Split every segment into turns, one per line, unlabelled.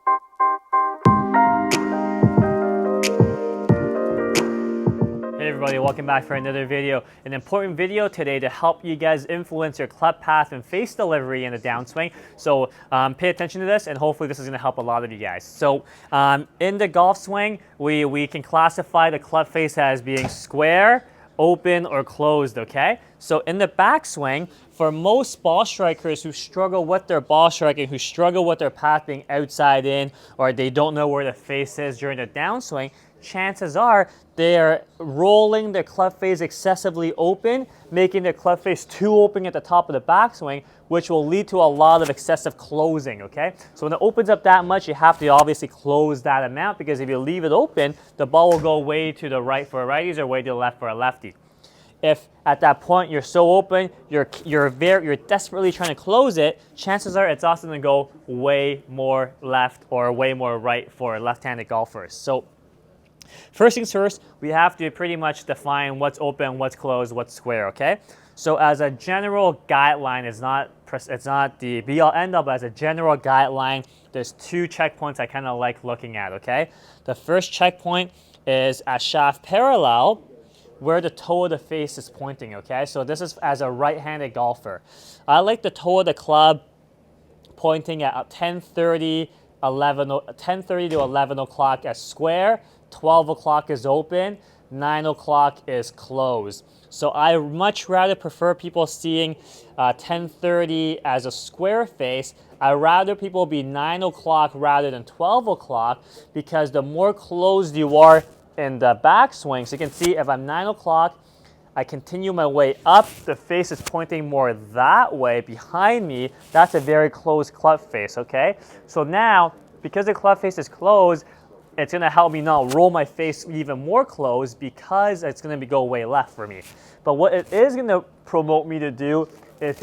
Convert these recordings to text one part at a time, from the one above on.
Hey everybody, welcome back for another video. An important video today to help you guys influence your club path and face delivery in the downswing. So pay attention to this, and hopefully this is going to help a lot of you guys. So in the golf swing, we can classify the club face as being square, open, or closed, okay? So in the backswing, for most ball strikers who struggle with their ball striking, who struggle with their path being outside in, or they don't know where the face is during the downswing, chances are they're rolling their club face excessively open, making their club face too open at the top of the backswing, which will lead to a lot of excessive closing, okay? So when it opens up that much, you have to obviously close that amount, because if you leave it open, the ball will go way to the right for righties or way to the left for a lefty. If at that point you're so open, you're desperately trying to close it, chances are it's also going to go way more left or way more right for left-handed golfers. So first things first, we have to pretty much define what's open, what's closed, what's square, okay? So as a general guideline, it's not the be-all end-all, but as a general guideline, there's two checkpoints I kind of like looking at, okay? The first checkpoint is at shaft parallel, where the toe of the face is pointing, okay? So this is as a right-handed golfer. I like the toe of the club pointing at 10:30 to 11 o'clock as square, 12 o'clock is open, 9 o'clock is closed. So I much rather prefer people seeing 10:30 as a square face. I'd rather people be 9 o'clock rather than 12 o'clock, because the more closed you are in the backswing, so you can see if I'm 9 o'clock, I continue my way up, the face is pointing more that way behind me, that's a very closed club face, okay? So now, because the club face is closed, it's going to help me now roll my face even more closed, because it's going to go way left for me. But what it is going to promote me to do is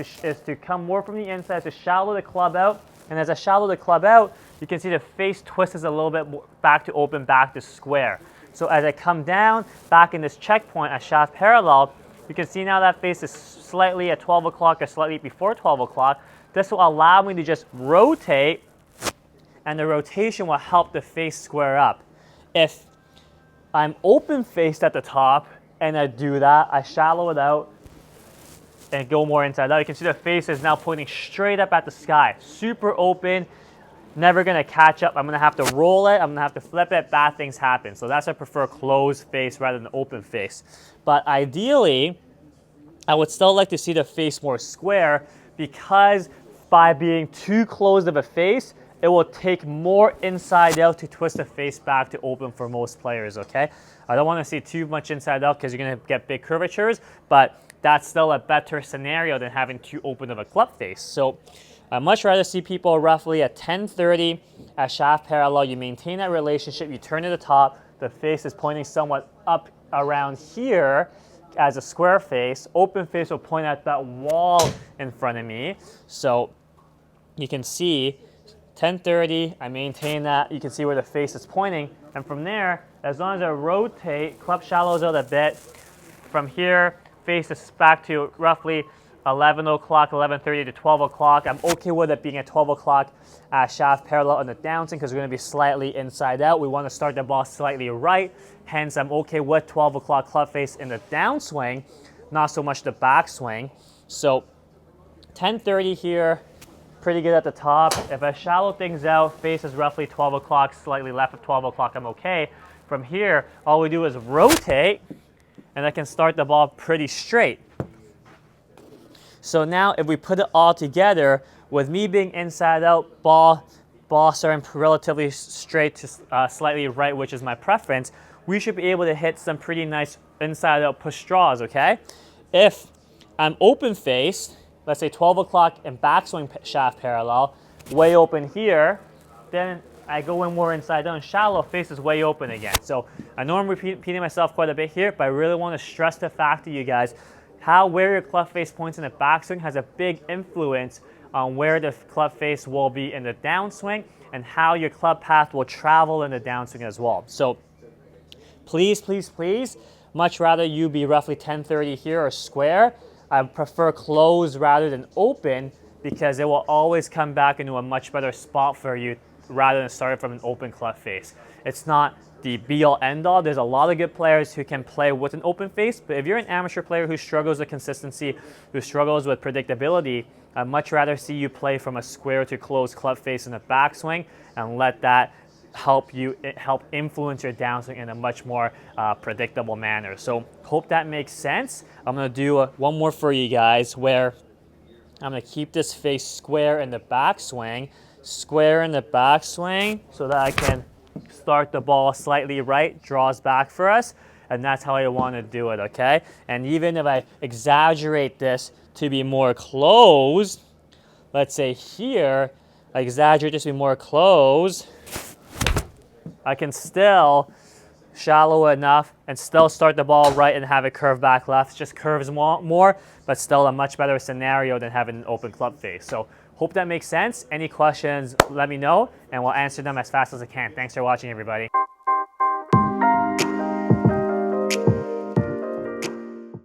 to come more from the inside, to shallow the club out. And as I shallow the club out, you can see the face twists a little bit more back to open, back to square. So as I come down, back in this checkpoint at shaft parallel, you can see now that face is slightly at 12 o'clock or slightly before 12 o'clock. This will allow me to just rotate, and the rotation will help the face square up. If I'm open-faced at the top and I do that, I shallow it out and go more inside out, you can see the face is now pointing straight up at the sky. Super open, never going to catch up. I'm going to have to roll it, I'm going to have to flip it, bad things happen. So that's why I prefer closed face rather than open face. But ideally, I would still like to see the face more square, because by being too closed of a face, it will take more inside out to twist the face back to open for most players, okay? I don't want to see too much inside out, because you're going to get big curvatures, but that's still a better scenario than having too open of a club face. So I'd much rather see people roughly at 10:30 at shaft parallel. You maintain that relationship, you turn to the top, the face is pointing somewhat up around here as a square face. Open face will point at that wall in front of me. So you can see 10:30, I maintain that. You can see where the face is pointing. And from there, as long as I rotate, club shallows out a bit. From here, face is back to roughly 11 o'clock, 11:30 to 12 o'clock. I'm okay with it being at 12 o'clock shaft parallel on the downswing, because we're going to be slightly inside out. We want to start the ball slightly right. Hence, I'm okay with 12 o'clock club face in the downswing, not so much the backswing. So 10:30 here, pretty good at the top. If I shallow things out, face is roughly 12 o'clock, slightly left of 12 o'clock, I'm okay. From here, all we do is rotate, and I can start the ball pretty straight. So now if we put it all together, with me being inside out, ball starting relatively straight to slightly right, which is my preference, we should be able to hit some pretty nice inside out push draws, okay? If I'm open face, let's say 12 o'clock and backswing shaft parallel, way open here, then I go in more inside out and shallow, face is way open again. So I know I'm repeating myself quite a bit here, but I really want to stress the fact to you guys, where your club face points in the backswing has a big influence on where the club face will be in the downswing, and how your club path will travel in the downswing as well. So please, please, please, much rather you be roughly 10:30 here or square. I prefer closed rather than open, because it will always come back into a much better spot for you rather than starting from an open club face. It's not the be-all end-all. There's a lot of good players who can play with an open face, but if you're an amateur player who struggles with consistency, who struggles with predictability, I'd much rather see you play from a square to closed club face in a backswing and let that help influence your downswing in a much more predictable manner. So hope that makes sense. I'm gonna do one more for you guys where I'm gonna keep this face square in the backswing, so that I can start the ball slightly right, draws back for us, and that's how I want to do it, okay? And even if I exaggerate this to be more closed, let's say here, I exaggerate this to be more closed, I can still shallow enough and still start the ball right and have it curve back left. It just curves more, but still a much better scenario than having an open club face. So hope that makes sense. Any questions, let me know, and we'll answer them as fast as I can. Thanks for watching, everybody.